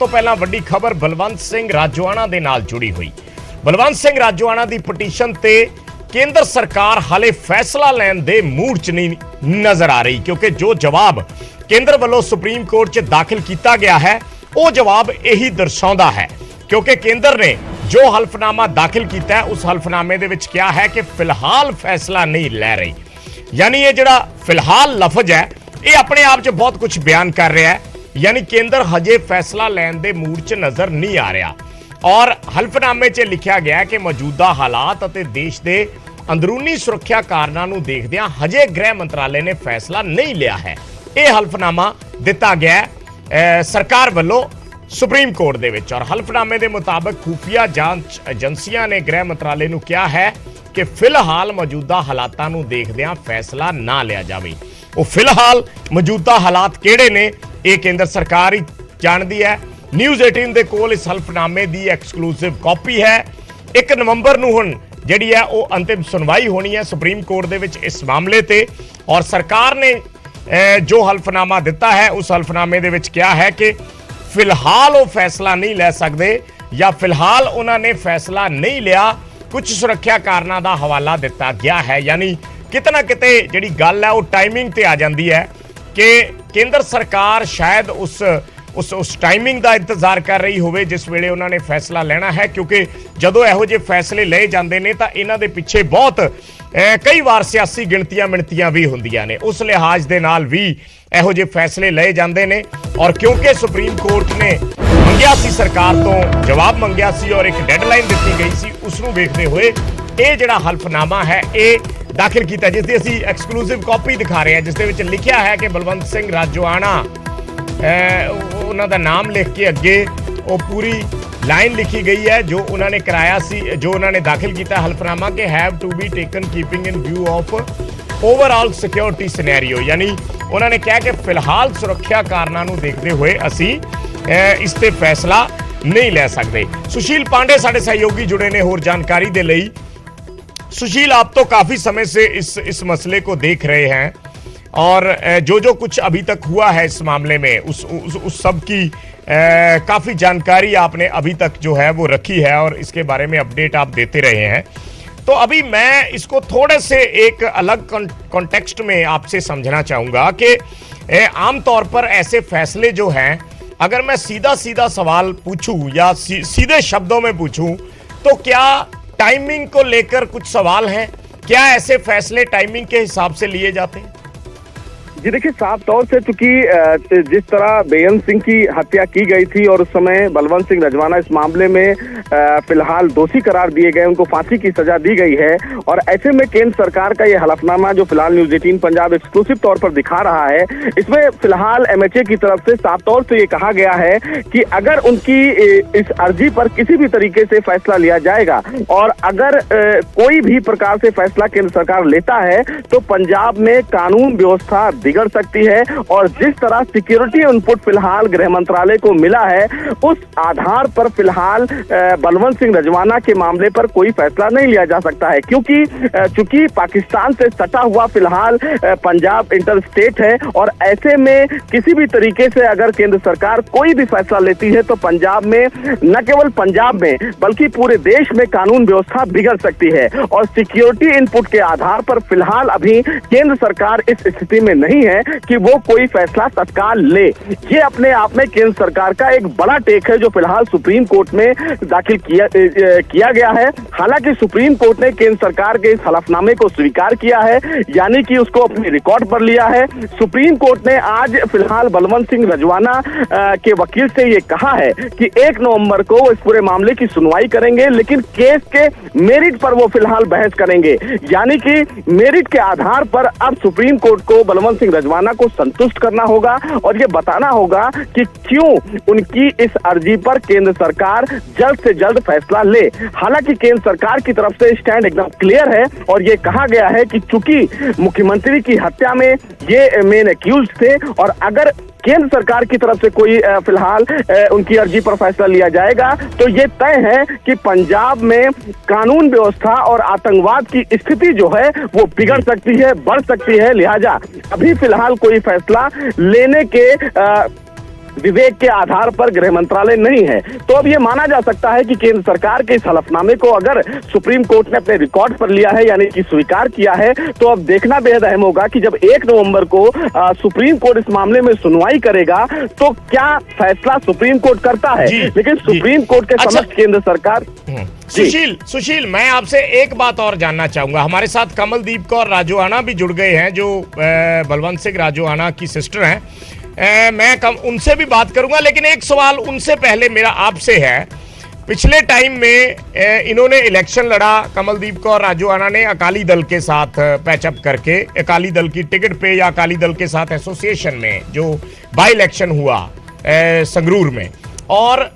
ਤੋਂ ਪਹਿਲਾਂ ਵੱਡੀ ਖਬਰ ਬਲਵੰਤ ਸਿੰਘ ਰਾਜੋਆਣਾ ਦੇ ਨਾਲ ਜੁੜੀ ਹੋਈ। ਬਲਵੰਤ ਸਿੰਘ ਰਾਜੋਆਣਾ ਦੀ ਪਟੀਸ਼ਨ ਤੇ ਕੇਂਦਰ ਸਰਕਾਰ ਹਾਲੇ ਫੈਸਲਾ ਲੈਣ ਦੇ ਮੂਡ 'ਚ ਨਹੀਂ ਨਜ਼ਰ ਆ ਰਹੀ, ਕਿਉਂਕਿ ਜੋ ਜਵਾਬ ਕੇਂਦਰ ਵੱਲੋਂ ਸੁਪਰੀਮ ਕੋਰਟ 'ਚ ਦਾਖਲ ਕੀਤਾ ਗਿਆ ਹੈ ਉਹ ਜਵਾਬ ਇਹੀ ਦਰਸਾਉਂਦਾ ਹੈ, ਕਿਉਂਕਿ ਕੇਂਦਰ ਨੇ ਜੋ ਹਲਫਨਾਮਾ ਦਾਖਲ ਕੀਤਾ ਹੈ ਉਸ ਹਲਫਨਾਮੇ ਦੇ ਵਿੱਚ ਕਿਹਾ ਹੈ ਕਿ ਫਿਲਹਾਲ ਫੈਸਲਾ ਨਹੀਂ ਲੈ ਰਹੀ। यानी ये जड़ा फिलहाल लफज है ये अपने आप च बहुत कुछ बयान कर रहा है, यानी केंद्र हजे फैसला लैन दे मूड च नजर नहीं आ रहा। और हल्फनामे च लिखा गया है कि मौजूदा हालात और देश के अंदरूनी सुरक्षा कारणों को देखदियां हजे गृह मंत्रालय ने फैसला नहीं लिया है। ये हल्फनामा दिता गया सरकार वालों सुप्रीम कोर्ट दे विच, और हल्फनामे के मुताबिक खुफिया जांच एजेंसियां ने गृह मंत्रालय को कहा है कि फिलहाल मौजूदा हालातों को देखदियां फैसला ना लिया जाए। वो फिलहाल मौजूदा हालात किहड़े ने ये केंद्र सरकार ही जानती है। न्यूज़ 18 के कोल इस हल्फनामे की एक्सक्लूसिव कॉपी है। 1 नवंबर को हुण जिहड़ी है वो अंतिम सुनवाई होनी है सुप्रीम कोर्ट दे विच इस मामले ते, और सरकार ने जो हल्फनामा दिता है उस हल्फनामे दे विच क्या है कि फिलहाल वो फैसला नहीं ले सकते, या फिलहाल उन्होंने फैसला नहीं लिया, कुछ सुरक्षा कारणों का हवाला दिता गया है। यानी किते ना किते जिहड़ी गल है वो टाइमिंग ते आ जाती है कि केंद्र सरकार शायद उस टाइमिंग का इंतजार कर रही होवे जिस वेले उन्होंने फैसला लेना है, क्योंकि जदों इहो जिहे फैसले लए जांदे ने तां इन्हां दे पिछे बहुत कई बार सियासी गिणतियां मिणतियां भी हुंदियां ने, उस लिहाज दे नाल भी इहो जिहे फैसले लए जांदे ने। और क्योंकि सुप्रीम कोर्ट ने मंगिया सी सरकार तो जवाब मंगिया सी और एक डेडलाइन दी गई सी, उसनूं वेखदे होए ये जिहड़ा हल्फनामा है ये दाखिल किया, जिसकी असीं एक्सक्लूसिव कॉपी दिखा रहे हैं, जिसदे विच लिखिया है कि बलवंत सिंह राजोआणा उन्हां दा नाम लिख के अगे वो पूरी लाइन लिखी गई है जो उन्होंने कराया सी, जो उन्होंने दाखिल किया हल्फनामा के have to be taken keeping in view of overall security scenario. यानी उन्होंने कहा कि फिलहाल सुरक्षा कारणों को देखते हुए असी इस ते फैसला नहीं ले सकते। सुशील पांडे साडे सहयोगी जुड़े ने होर जानकारी दे लई। सुशील, आप तो काफ़ी समय से इस मसले को देख रहे हैं, और जो कुछ अभी तक हुआ है इस मामले में उस सब की काफ़ी जानकारी आपने अभी तक जो है वो रखी है, और इसके बारे में अपडेट आप देते रहे हैं। तो अभी मैं इसको थोड़े से एक अलग कॉन्टेक्स्ट में आपसे समझना चाहूँगा कि आमतौर पर ऐसे फैसले जो हैं, अगर मैं सीधा सीधा सवाल पूछूं या सीधे शब्दों में पूछूं, तो क्या टाइमिंग को लेकर कुछ सवाल हैं? क्या ऐसे फैसले टाइमिंग के हिसाब से लिए जाते हैं? जी देखिए, साफ तौर से चूंकि जिस तरह बेअंत सिंह की हत्या की गई थी और उस समय बलवंत सिंह राजोआणा इस मामले में फिलहाल दोषी करार दिए गए, उनको फांसी की सजा दी गई है, और ऐसे में केंद्र सरकार का ये हलफनामा जो फिलहाल न्यूज़ 18 पंजाब एक्सक्लूसिव तौर पर दिखा रहा है, इसमें फिलहाल एमएचए की तरफ से साफ तौर से ये कहा गया है कि अगर उनकी इस अर्जी पर किसी भी तरीके से फैसला लिया जाएगा, और अगर कोई भी प्रकार से फैसला केंद्र सरकार लेता है तो पंजाब में कानून व्यवस्था बिगड़ सकती है, और जिस तरह सिक्योरिटी इनपुट फिलहाल गृह मंत्रालय को मिला है उस आधार पर फिलहाल बलवंत सिंह राजोआणा के मामले पर कोई फैसला नहीं लिया जा सकता है, क्योंकि चूंकि पाकिस्तान से सटा हुआ फिलहाल पंजाब इंटर स्टेट है, और ऐसे में किसी भी तरीके से अगर केंद्र सरकार कोई भी फैसला लेती है तो पंजाब में, न केवल पंजाब में बल्कि पूरे देश में कानून व्यवस्था बिगड़ सकती है। और सिक्योरिटी इनपुट के आधार पर फिलहाल अभी केंद्र सरकार इस स्थिति में नहीं है कि वो कोई फैसला तत्काल ले। ये अपने आप में केंद्र सरकार का एक बड़ा टेक है जो फिलहाल सुप्रीम कोर्ट में दाखिल किया गया है। हालांकि सुप्रीम कोर्ट ने केंद्र सरकार के इस हलफनामे को स्वीकार किया है, यानी कि उसको अपने रिकॉर्ड पर लिया है। सुप्रीम कोर्ट ने आज फिलहाल बलवंत सिंह राजोआणा के वकील से ये कहा है कि 1 नवंबर को वो इस पूरे मामले की सुनवाई करेंगे, लेकिन केस के मेरिट पर वो फिलहाल बहस करेंगे, यानी कि मेरिट के आधार पर अब सुप्रीम कोर्ट को बलवंत सिंह राजोआणा को संतुष्ट करना होगा और ये बताना होगा कि क्यों उनकी इस अर्जी पर केंद्र सरकार जल्द से जल्द फैसला ले। हालांकि केंद्र सरकार की तरफ से स्टैंड एकदम क्लियर है, और ये कहा गया है कि चूंकि मुख्यमंत्री की हत्या में ये मेन एक्यूज थे, और अगर केंद्र सरकार की तरफ से कोई फिलहाल उनकी अर्जी पर फैसला लिया जाएगा तो ये तय है कि पंजाब में कानून व्यवस्था और आतंकवाद की स्थिति जो है वो बिगड़ सकती है, बढ़ सकती है। लिहाजा अभी फिलहाल कोई फैसला लेने के विवेक के आधार पर गृह मंत्रालय नहीं है। तो अब ये माना जा सकता है कि केंद्र सरकार के इस हलफनामे को अगर सुप्रीम कोर्ट ने अपने रिकॉर्ड पर लिया है, यानी कि स्वीकार किया है, तो अब देखना बेहद अहम होगा कि जब 1 नवंबर को सुप्रीम कोर्ट इस मामले में सुनवाई करेगा तो क्या फैसला सुप्रीम कोर्ट करता है। लेकिन सुप्रीम कोर्ट के समक्ष केंद्र सरकार। सुशील, मैं आपसे एक बात और जानना चाहूंगा। हमारे साथ कमलदीप कौर राजोआना भी जुड़ गए हैं, जो बलवंत सिंह राजोआना की सिस्टर हैं। मैं उनसे भी बात करूंगा, लेकिन एक सवाल उनसे पहले मेरा आपसे है। पिछले टाइम में इन्होंने इलेक्शन लड़ा, कमलदीप कौर राजोआना ने अकाली दल के साथ पैचअप करके, अकाली दल की टिकट पे या अकाली दल के साथ एसोसिएशन में जो बाई इलेक्शन हुआ संगरूर में, और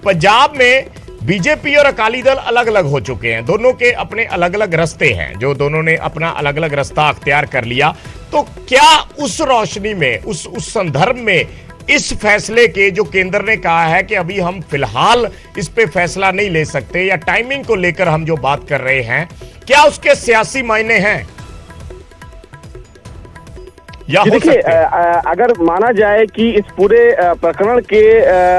पंजाब में बीजेपी और अकाली दल अलग अलग हो चुके हैं। दोनों के अपने अलग अलग रास्ते हैं, जो दोनों ने अपना अलग अलग रास्ता अख्तियार कर लिया। तो क्या उस रोशनी में, उस संदर्भ में इस फैसले के, जो केंद्र ने कहा है कि अभी हम फिलहाल इस पे फैसला नहीं ले सकते, या टाइमिंग को लेकर हम जो बात कर रहे हैं, क्या उसके सियासी मायने हैं? देखिए, अगर माना जाए कि इस पूरे प्रकरण के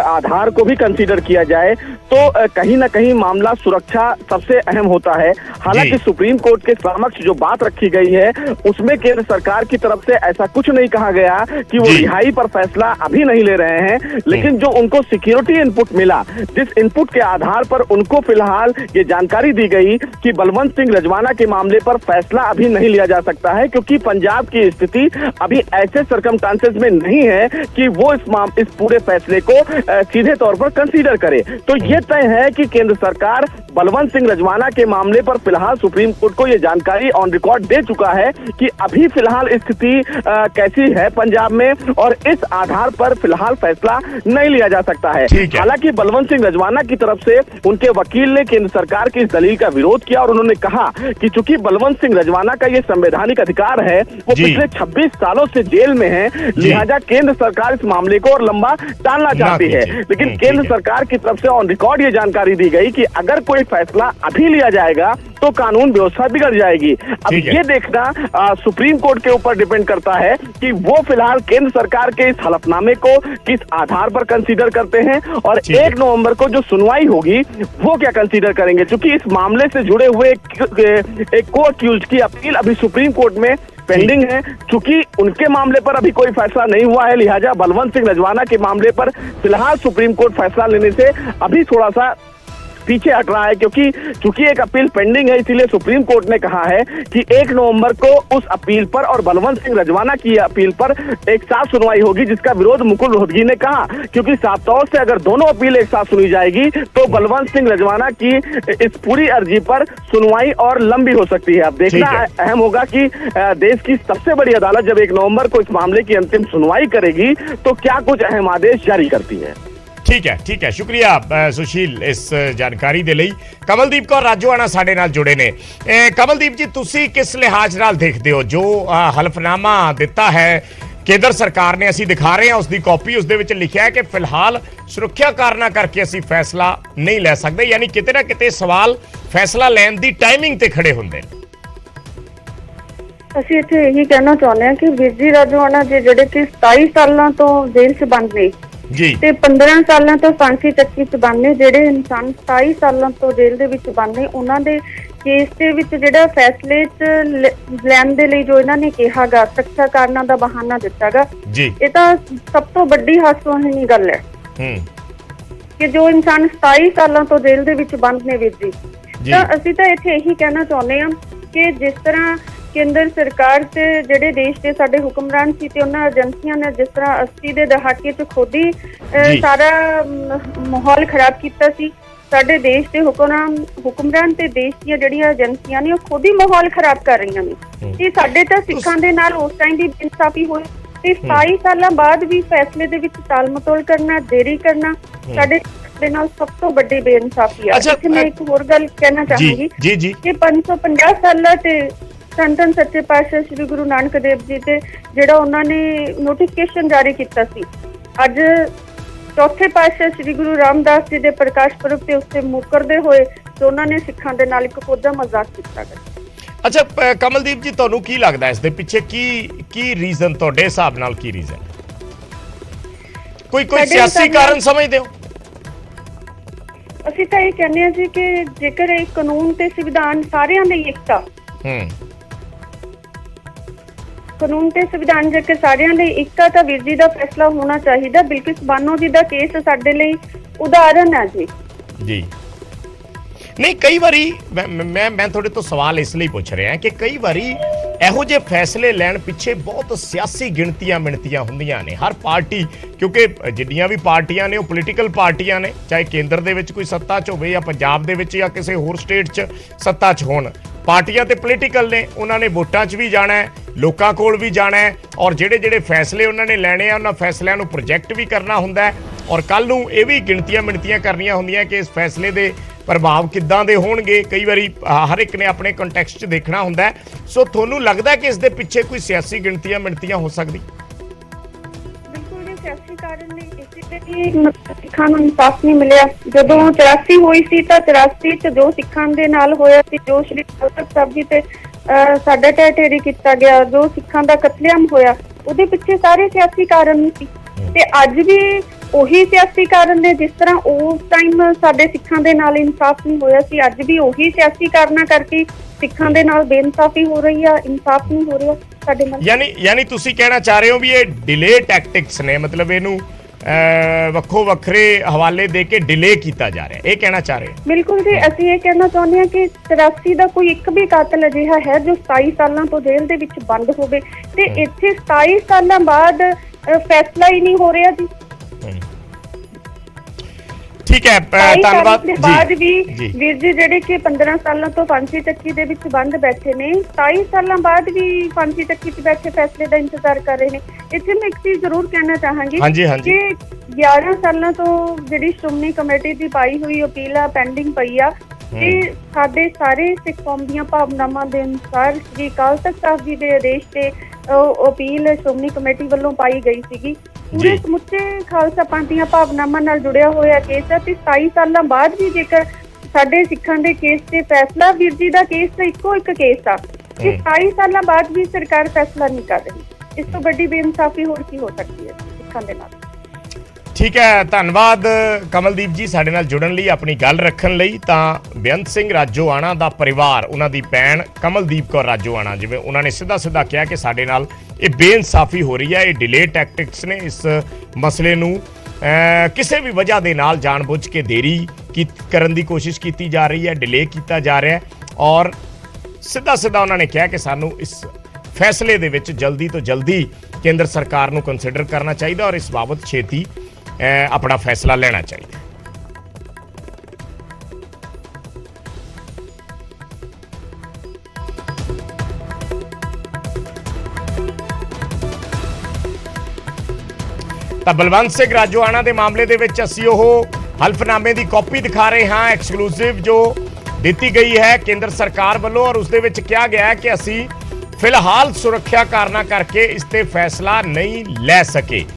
आधार को भी कंसीडर किया जाए तो कहीं ना कहीं मामला सुरक्षा सबसे अहम होता है। हालांकि सुप्रीम कोर्ट के समक्ष जो बात रखी गई है उसमें केंद्र सरकार की तरफ से ऐसा कुछ नहीं कहा गया कि वो रिहाई पर फैसला अभी नहीं ले रहे हैं, लेकिन जो उनको सिक्योरिटी इनपुट मिला, जिस इनपुट के आधार पर उनको फिलहाल ये जानकारी दी गई कि बलवंत सिंह रजवाना के मामले पर फैसला अभी नहीं लिया जा सकता है, क्योंकि पंजाब की स्थिति अभी ऐसे सर्कमस्टांसेस में नहीं है कि वो इस पूरे फैसले को सीधे तौर पर कंसीडर करे। तो ये तय है कि केंद्र सरकार बलवंत सिंह रजवाना के मामले पर फिलहाल सुप्रीम कोर्ट को ये जानकारी ऑन रिकॉर्ड दे चुका है कि अभी फिलहाल स्थिति कैसी है पंजाब में, और इस आधार पर फिलहाल फैसला नहीं लिया जा सकता है। हालांकि बलवंत सिंह रजवाना की तरफ से उनके वकील ने केंद्र सरकार की इस दलील का विरोध किया और उन्होंने कहा कि चूंकि बलवंत सिंह रजवाना का ये संवैधानिक अधिकार है, वो पिछले 26 सालों से जेल में है, लिहाजा केंद्र सरकार इस मामले को और लंबा टालना चाहती है। लेकिन केंद्र सरकार की तरफ से ऑन रिकॉर्ड ये जानकारी दी गई कि अगर कोई फैसला अभी लिया जाएगा तो कानून व्यवस्था बिगड़ जाएगी। अब ये देखना सुप्रीम कोर्ट के ऊपर डिपेंड करता है कि वो फिलहाल केंद्र सरकार के इस हलफनामे को किस आधार पर कंसीडर करते हैं, और 1 नवंबर को जो सुनवाई होगी वो क्या कंसीडर करेंगे। क्योंकि इस मामले से जुड़े हुए एक को अक्यूज्ड की अपील अभी सुप्रीम कोर्ट में पेंडिंग है। चूंकि उनके मामले पर अभी कोई फैसला नहीं हुआ है, लिहाजा बलवंत सिंह रजवाना के मामले पर फिलहाल सुप्रीम कोर्ट फैसला लेने से अभी थोड़ा सा पीछे हट रहा है, क्योंकि चूंकि एक अपील पेंडिंग है, इसीलिए सुप्रीम कोर्ट ने कहा है कि 1 नवंबर को उस अपील पर और बलवंत सिंह रजवाना की अपील पर एक साथ सुनवाई होगी, जिसका विरोध मुकुल रोहतगी ने कहा। क्योंकि साफ तौर से अगर दोनों अपील एक साथ सुनी जाएगी तो बलवंत सिंह रजवाना की इस पूरी अर्जी पर सुनवाई और लंबी हो सकती है। अब देखना अहम होगा कि देश की सबसे बड़ी अदालत जब 1 नवंबर को इस मामले की अंतिम सुनवाई करेगी तो क्या कुछ अहम आदेश जारी करती है। ठीक है, शुक्रिया सुशील इस जानकारी ਦੇ ਲਈ। ਕਮਲਦੀਪ ਕੌਰ ਰਾਜੋਆਣਾ ਸਾਡੇ ਨਾਲ ਜੁੜੇ ਨੇ। ਕਮਲਦੀਪ ਜੀ, ਤੁਸੀਂ ਕਿਸ ਲਿਹਾਜ਼ ਨਾਲ ਦੇਖਦੇ ਹੋ ਜੋ ਹਲਫਨਾਮਾ ਦਿੱਤਾ ਹੈ ਕੇਂਦਰ ਸਰਕਾਰ ਨੇ? ਅਸੀਂ ਦਿਖਾ ਰਹੇ ਹਾਂ ਉਸ ਦੀ ਕਾਪੀ, ਉਸ ਦੇ ਵਿੱਚ ਲਿਖਿਆ ਹੈ ਕਿ ਫਿਲਹਾਲ ਸੁਰੱਖਿਆ ਕਾਰਨਾਂ ਕਰਕੇ ਅਸੀਂ ਫੈਸਲਾ ਨਹੀਂ ਲੈ ਸਕਦੇ, ਯਾਨੀ ਕਿਤੇ ਨਾ ਕਿਤੇ ਸਵਾਲ ਫੈਸਲਾ ਲੈਣ ਦੀ ਟਾਈਮਿੰਗ ਤੇ ਖੜੇ ਹੁੰਦੇ ਨੇ। ਅਸੀਂ ਇੱਥੇ ਇਹੀ ਕਹਿਣਾ ਚਾਹੁੰਦੇ ਹਾਂ ਕਿ ਵੀਰ ਜੀ ਰਾਜੋਆਣਾ ਜੀ ਜਿਹੜੇ ਕਿ 27 ਸਾਲਾਂ ਤੋਂ ਜੇਲ੍ਹ 'ਚ ਬੰਦ ਨੇ ਜੀ, ਤੇ 15 ਸਾਲਾਂ ਤੋਂ ਫਾਂਸੀ ਚੱਕੀ 'ਚ ਬੰਦ ਨੇ, ਜਿਹੜੇ ਇਨਸਾਨ 27 ਸਾਲਾਂ ਤੋਂ ਜੇਲ੍ਹ ਦੇ ਵਿੱਚ ਬੰਦ ਨੇ, ਉਹਨਾਂ ਦੇ ਕੇਸ ਦੇ ਵਿੱਚ ਜਿਹੜਾ ਫੈਸਲੇ 'ਚ ਲੈਣ ਦੇ ਲਈ ਜੋ ਇਹਨਾਂ ਨੇ ਕਿਹਾਗਾ ਸੁਰੱਖਿਆ ਕਾਰਨਾਂ ਦਾ ਬਹਾਨਾ ਦਿੱਤਾਗਾ, ਇਹ ਤਾਂ ਸਭ ਤੋਂ ਵੱਡੀ ਹਾਸੋਹੀਣੀ ਗੱਲ ਹੈ ਕਿ ਜੋ ਇਨਸਾਨ 27 ਸਾਲਾਂ ਤੋਂ ਜੇਲ੍ਹ ਦੇ ਵਿੱਚ ਬੰਦ ਨੇ ਵੀਰ ਜੀ। ਤਾਂ ਅਸੀਂ ਤਾਂ ਇੱਥੇ ਇਹੀ ਕਹਿਣਾ ਚਾਹੁੰਦੇ ਹਾਂ ਕਿ ਜਿਸ ਤਰ੍ਹਾਂ ਕੇਂਦਰ ਸਰਕਾਰ ਤੇ ਜਿਹੜੇ ਦੇਸ਼ ਦੇ ਸਾਡੇ ਹੁਕਮਰਾਨ ਸੀ ਤੇ ਉਹਨਾਂ ਏਜੰਸੀਆਂ ਨੇ ਜਿਸ ਤਰ੍ਹਾਂ 80 ਦੇ ਦਹਾਕੇ 'ਚ ਖੁਦ ਹੀ ਸਾਰਾ ਮਾਹੌਲ ਖਰਾਬ ਕੀਤਾ ਸੀ, ਸਾਡੇ ਦੇਸ਼ ਦੇ ਹੁਕਮਰਾਨ ਤੇ ਦੇਸ਼ ਦੀਆਂ ਜਿਹੜੀਆਂ ਏਜੰਸੀਆਂ ਨੇ ਉਹ ਖੁਦ ਹੀ ਮਾਹੌਲ ਖਰਾਬ ਕਰ ਰਹੀਆਂ ਨੇ। ਤੇ ਸਾਡੇ ਤਾਂ ਸਿੱਖਾਂ ਦੇ ਨਾਲ ਉਸ ਟਾਈਮ ਦੀ ਬੇਇਨਸਾਫੀ ਹੋਈ ਤੇ 27 ਸਾਲਾਂ ਬਾਅਦ ਵੀ ਫੈਸਲੇ ਦੇ ਵਿੱਚ ਟਾਲ ਮਟੋਲ ਕਰਨਾ, ਦੇਰੀ ਕਰਨਾ ਸਾਡੇ ਦੇ ਨਾਲ ਸਭ ਤੋਂ ਵੱਡੀ ਬੇਇਨਸਾਫੀ ਆ। ਇੱਥੇ ਮੈਂ ਇੱਕ ਹੋਰ ਗੱਲ ਕਹਿਣਾ ਚਾਹਾਂਗੀ ਕਿ 550 ਸਾਲਾਂ ਤੇ ਧੰਨ ਸੱਚੇ ਪਾਤਸ਼ਾਹ ਸ੍ਰੀ ਗੁਰੂ ਨਾਨਕ ਦੇਵ ਜੀ ਤੇ ਜਿਹੜਾ ਉਹਨਾਂ ਨੇ ਨੋਟੀਫਿਕੇਸ਼ਨ ਜਾਰੀ ਕੀਤਾ ਸੀ, ਅੱਜ ਚੌਥੇ ਪਾਤਸ਼ਾਹ ਸ੍ਰੀ ਗੁਰੂ ਰਾਮਦਾਸ ਜੀ ਦੇ ਪ੍ਰਕਾਸ਼ ਪੁਰਬ ਤੇ ਉੱਤੇ ਮੁਕਰਦੇ ਹੋਏ ਤੇ ਉਹਨਾਂ ਨੇ ਸਿੱਖਾਂ ਦੇ ਨਾਲ ਇੱਕ ਕੋਝਾ ਮਜ਼ਾਕ ਕੀਤਾ ਗਿਆ। ਅੱਛਾ ਕਮਲਦੀਪ ਜੀ, ਤੁਹਾਨੂੰ ਕੀ ਲੱਗਦਾ ਇਸ ਦੇ ਪਿੱਛੇ ਕੀ ਰੀਜ਼ਨ, ਤੁਹਾਡੇ ਹਿਸਾਬ ਨਾਲ ਕੀ ਰੀਜ਼ਨ? ਕੋਈ ਸਾਡੇ ਸਿਆਸੀ ਹਿਸਾਬ ਨਾਲ- ਕਾਰਨ ਸਮਝਦੇ ਹੋ? ਅਸੀਂ ਤਾਂ ਇਹ ਕਹਿੰਦੇ ਹਾਂ ਜੀ ਕਿ ਜੇਕਰ ਇਹ ਕਾਨੂੰਨ ਤੇ ਸੰਵਿਧਾਨ ਸਾਰਿਆਂ ਲਈ ਇੱਕ ਆ, ਹੂੰ ਕਾਨੂੰਨ ਤੇ ਸੰਵਿਧਾਨ ਜੇਕਰ ਸਾਰਿਆਂ ਲਈ ਇੱਕ ਆ ਤਾਂ ਵੀਰ ਜੀ ਦਾ ਫੈਸਲਾ ਹੋਣਾ ਚਾਹੀਦਾ। ਬਿਲਕਿਸ ਬਾਨੋ ਜੀ ਦਾ ਕੇਸ ਸਾਡੇ ਲਈ ਉਦਾਹਰਨ ਹੈ ਜੀ। ਜੀ ਨਹੀਂ, ਕਈ ਵਾਰੀ ਮੈਂ ਤੁਹਾਡੇ ਤੋਂ ਸਵਾਲ ਇਸ ਲਈ ਪੁੱਛ ਰਿਹਾ ਕਿ ਕਈ ਵਾਰੀ ਇਹੋ ਜਿਹੇ ਫੈਸਲੇ ਲੈਣ ਪਿੱਛੇ ਬਹੁਤ ਸਿਆਸੀ ਗਿਣਤੀਆਂ ਮਿਣਤੀਆਂ ਹੁੰਦੀਆਂ ਨੇ। ਹਰ ਪਾਰਟੀ, ਕਿਉਂਕਿ ਜਿੰਨੀਆਂ ਵੀ ਪਾਰਟੀਆਂ ਨੇ ਉਹ ਪੋਲੀਟੀਕਲ ਪਾਰਟੀਆਂ ਨੇ, ਚਾਹੇ ਕੇਂਦਰ ਦੇ ਵਿੱਚ ਕੋਈ ਸੱਤਾ 'ਚ ਹੋਵੇ ਜਾਂ ਪੰਜਾਬ ਦੇ ਵਿੱਚ ਜਾਂ ਕਿਸੇ ਹੋਰ ਸਟੇਟ 'ਚ ਸੱਤਾ 'ਚ ਹੋਣ। ਪਾਰਟੀਆਂ ਤੇ ਪੋਲੀਟੀਕਲ ਨੇ, ਉਹਨਾਂ ਨੇ ਵੋਟਾਂ 'ਚ ਵੀ ਜਾਣਾ ਹੈ, ਲੋਕਾਂ ਕੋਲ ਵੀ ਜਾਣਾ ਹੈ, ਔਰ ਜਿਹੜੇ ਫੈਸਲੇ ਉਹਨਾਂ ਨੇ ਲੈਣੇ ਆ ਉਹਨਾਂ ਫੈਸਲਿਆਂ ਨੂੰ ਪ੍ਰੋਜੈਕਟ ਵੀ ਕਰਨਾ ਹੁੰਦਾ ਹੈ, ਔਰ ਕੱਲ ਨੂੰ ਇਹ ਵੀ ਗਿਣਤੀਆਂ ਮਿਣਤੀਆਂ ਕਰਨੀਆਂ ਹੁੰਦੀਆਂ ਕਿ ਇਸ ਫੈਸਲੇ ਦੇ ਪ੍ਰਭਾਵ ਕਿੱਦਾਂ ਦੇ ਹੋਣਗੇ। ਕਈ ਵਾਰੀ ਹਰ ਇੱਕ ਨੇ ਆਪਣੇ ਕੰਟੈਕਸਟ 'ਚ ਦੇਖਣਾ ਹੁੰਦਾ ਹੈ। ਸੋ ਤੁਹਾਨੂੰ ਲੱਗਦਾ ਕਿ ਇਸ ਦੇ ਪਿੱਛੇ ਕੋਈ ਸਿਆਸੀ ਗਿਣਤੀਆਂ ਮਿਣਤੀਆਂ ਹੋ ਸਕਦੀ? ਬਿਲਕੁਲ ਜੀ, ਸਿਆਸੀ ਕਾਰਨ ਨੇ ਇਸੇ ਤੇ ਹੀ ਸਿੱਖਾਂ ਨੂੰ ਇਨਸਾਫ ਨਹੀਂ ਮਿਲਿਆ। ਜਦੋਂ 84 ਹੋਈ ਸੀ ਤਾਂ 84 ਚ ਜੋ ਸਿੱਖਾਂ ਦੇ ਨਾਲ ਹੋਇਆ ਸੀ, ਜੋ ਸ਼੍ਰੀ ਗੁਰੂ ਗ੍ਰੰਥ ਸਾਹਿਬ ਜੀ ਤੇ ਸਾਡਾ ਢਹਿ ਕੀਤਾ ਗਿਆ, ਜੋ ਸਿੱਖਾਂ ਦਾ ਕਤਲੇਆਮ ਹੋਇਆ, ਉਹਦੇ ਪਿੱਛੇ ਸਾਰੇ ਸਿਆਸੀ ਕਾਰਨ ਸੀ। ਤੇ ਅੱਜ ਵੀ ਉਹੀ ਸਿਆਸੀ ਕਾਰਨ ਨੇ। ਜਿਸ ਤਰ੍ਹਾਂ ਉਸ ਟਾਈਮ ਸਾਡੇ ਸਿੱਖਾਂ ਦੇ ਨਾਲ ਇਨਸਾਫ ਨਹੀਂ ਹੋਇਆ ਸੀ, ਅੱਜ ਵੀ ਉਹੀ ਸਿਆਸੀ ਕਾਰਨਾਂ ਕਰਕੇ ਸਿੱਖਾਂ ਦੇ ਨਾਲ ਬੇਇਨਸਾਫੀ ਹੋ ਰਹੀ ਆ, ਇਨਸਾਫ ਨਹੀਂ ਹੋ ਰਿਹਾ ਸਾਡੇ ਨਾਲ। ਯਾਨੀ ਤੁਸੀਂ ਕਹਿਣਾ ਚਾਹ ਰਹੇ ਹੋ ਵੀ ਇਹ ਡਿਲੇ ਟੈਕਟਿਕਸ ਨੇ, ਮਤਲਬ ਇਹਨੂੰ ਵੱਖੋ ਵੱਖਰੇ ਹਵਾਲੇ ਦੇ ਕੇ ਡਿਲੇ ਕੀਤਾ ਜਾ ਰਿਹਾ, ਇਹ ਕਹਿਣਾ ਚਾਹ ਰਹੇ ਹੋ? ਬਿਲਕੁਲ ਜੀ, ਅਸੀਂ ਇਹ ਕਹਿਣਾ ਚਾਹੁੰਦੇ ਹਾਂ ਕਿ 83 ਦਾ ਕੋਈ ਇੱਕ ਵੀ ਕਾਤਲ ਅਜਿਹਾ ਹੈ ਜੋ 27 ਸਾਲਾਂ ਤੋਂ ਜੇਲ੍ਹ ਦੇ ਵਿੱਚ ਬੰਦ ਹੋਵੇ, ਤੇ ਇੱਥੇ 27 ਸਾਲਾਂ ਬਾਅਦ ਫੈਸਲਾ ਹੀ ਨਹੀਂ ਹੋ ਰਿਹਾ ਜੀ। ਠੀਕ ਹੈ, ਧੰਨਵਾਦ। ਦੇ ਬਾਅਦ ਵੀ ਜੀ ਵੀਰ ਜੀ ਜਿਹੜੇ ਕਿ 15 ਸਾਲਾਂ ਤੋਂ ਫਾਂਸੀ ਚੱਕੀ ਦੇ ਵਿੱਚ ਬੰਦ ਬੈਠੇ ਨੇ, 27 ਸਾਲਾਂ ਬਾਅਦ ਵੀ ਫਾਂਸੀ ਚੱਕੀ 'ਚ ਬੈਠੇ ਫੈਸਲੇ ਦਾ ਇੰਤਜ਼ਾਰ ਕਰ ਰਹੇ ਨੇ। ਇੱਥੇ ਮੈਂ ਇੱਕ ਚੀਜ਼ ਜ਼ਰੂਰ ਕਹਿਣਾ ਚਾਹਾਂਗੀ ਕਿ 11 ਸਾਲਾਂ ਤੋਂ ਜਿਹੜੀ ਸ਼੍ਰੋਮਣੀ ਕਮੇਟੀ ਦੀ ਪਾਈ ਹੋਈ ਅਪੀਲ ਆ, ਪੈਂਡਿੰਗ ਪਈ ਆ, ਤੇ ਸਾਡੇ ਸਾਰੇ ਸਿੱਖ ਕੌਮ ਦੀਆਂ ਭਾਵਨਾਵਾਂ ਦੇ ਅਨੁਸਾਰ ਸ੍ਰੀ ਅਕਾਲ ਤਖ਼ਤ ਸਾਹਿਬ ਜੀ ਦੇ ਆਦੇਸ਼ ਤੇ ਅਪੀਲ ਸ਼੍ਰੋਮਣੀ ਕਮੇਟੀ ਵੱਲੋਂ ਪਾਈ ਗਈ ਸੀਗੀ। ਪੂਰੇ ਸਮੁੱਚੇ ਖਾਲਸਾ ਪੰਥ ਦੀਆਂ ਭਾਵਨਾਵਾਂ ਨਾਲ ਜੁੜਿਆ ਹੋਇਆ ਕੇਸ ਹੈ, ਤੇ 27 ਸਾਲਾਂ ਬਾਅਦ ਵੀ ਜੇਕਰ ਸਾਡੇ ਸਿੱਖਾਂ ਦੇ ਕੇਸ ਤੇ ਫੈਸਲਾ, ਵੀਰ ਜੀ ਦਾ ਕੇਸ ਤਾਂ ਇੱਕੋ ਇੱਕ ਕੇਸ ਆ, ਕਿ 27 ਸਾਲਾਂ ਬਾਅਦ ਵੀ ਸਰਕਾਰ ਫੈਸਲਾ ਨਹੀਂ ਕਰ ਰਹੀ। ਇਸ ਤੋਂ ਵੱਡੀ ਬੇਇਨਸਾਫੀ ਹੋਰ ਕੀ ਹੋ ਸਕਦੀ ਹੈ ਸਿੱਖਾਂ ਦੇ ਨਾਲ? ਠੀਕ ਹੈ, ਧੰਨਵਾਦ ਕਮਲਦੀਪ ਜੀ ਸਾਡੇ ਨਾਲ ਜੁੜਨ ਲਈ, ਆਪਣੀ ਗੱਲ ਰੱਖਣ ਲਈ। ਤਾਂ ਬੇਅੰਤ ਸਿੰਘ ਰਾਜੋਆਣਾ ਦਾ ਪਰਿਵਾਰ, ਉਹਨਾਂ ਦੀ ਭੈਣ ਕਮਲਦੀਪ ਕੌਰ ਰਾਜੋਆਣਾ, ਜਿਵੇਂ ਉਹਨਾਂ ਨੇ ਸਿੱਧਾ ਕਿਹਾ ਕਿ ਸਾਡੇ ਨਾਲ ਇਹ ਬੇਇਨਸਾਫੀ ਹੋ ਰਹੀ ਹੈ, ਇਹ ਡਿਲੇ ਟੈਕਟਿਕਸ ਨੇ, ਇਸ ਮਸਲੇ ਨੂੰ ਕਿਸੇ ਵੀ ਵਜ੍ਹਾ ਦੇ ਨਾਲ ਜਾਣਬੁੱਝ ਕੇ ਦੇਰੀ ਕਰਨ ਦੀ ਕੋਸ਼ਿਸ਼ ਕੀਤੀ ਜਾ ਰਹੀ ਹੈ, ਡਿਲੇ ਕੀਤਾ ਜਾ ਰਿਹਾ ਹੈ, ਔਰ ਸਿੱਧਾ ਉਹਨਾਂ ਨੇ ਕਿਹਾ ਕਿ ਸਾਨੂੰ ਇਸ ਫੈਸਲੇ ਦੇ ਵਿੱਚ ਜਲਦੀ ਤੋਂ ਜਲਦੀ ਕੇਂਦਰ ਸਰਕਾਰ ਨੂੰ ਕੰਸੀਡਰ ਕਰਨਾ ਚਾਹੀਦਾ ਔਰ ਇਸ ਬਾਬਤ ਛੇਤੀ ਆਪਣਾ ਫੈਸਲਾ ਲੈਣਾ ਚਾਹੀਦਾ। ਤਾਂ ਬਲਵੰਤ ਸਿੰਘ ਰਾਜੋਆਣਾ ਦੇ ਮਾਮਲੇ ਦੇ ਵਿੱਚ ਅਸੀਂ ਉਹ ਹਲਫਨਾਮੇ ਦੀ ਕਾਪੀ ਦਿਖਾ ਰਹੇ ਹਾਂ, ਐਕਸਕਲੂਸਿਵ, ਜੋ ਦਿੱਤੀ ਗਈ ਹੈ ਕੇਂਦਰ ਸਰਕਾਰ ਵੱਲੋਂ, ਔਰ ਉਸ ਦੇ ਵਿੱਚ ਕਿਹਾ ਗਿਆ ਹੈ ਕਿ ਅਸੀਂ ਫਿਲਹਾਲ ਸੁਰੱਖਿਆ ਕਾਰਨਾਂ ਕਰਕੇ ਇਸ ਤੇ ਫੈਸਲਾ ਨਹੀਂ ਲੈ ਸਕੇ।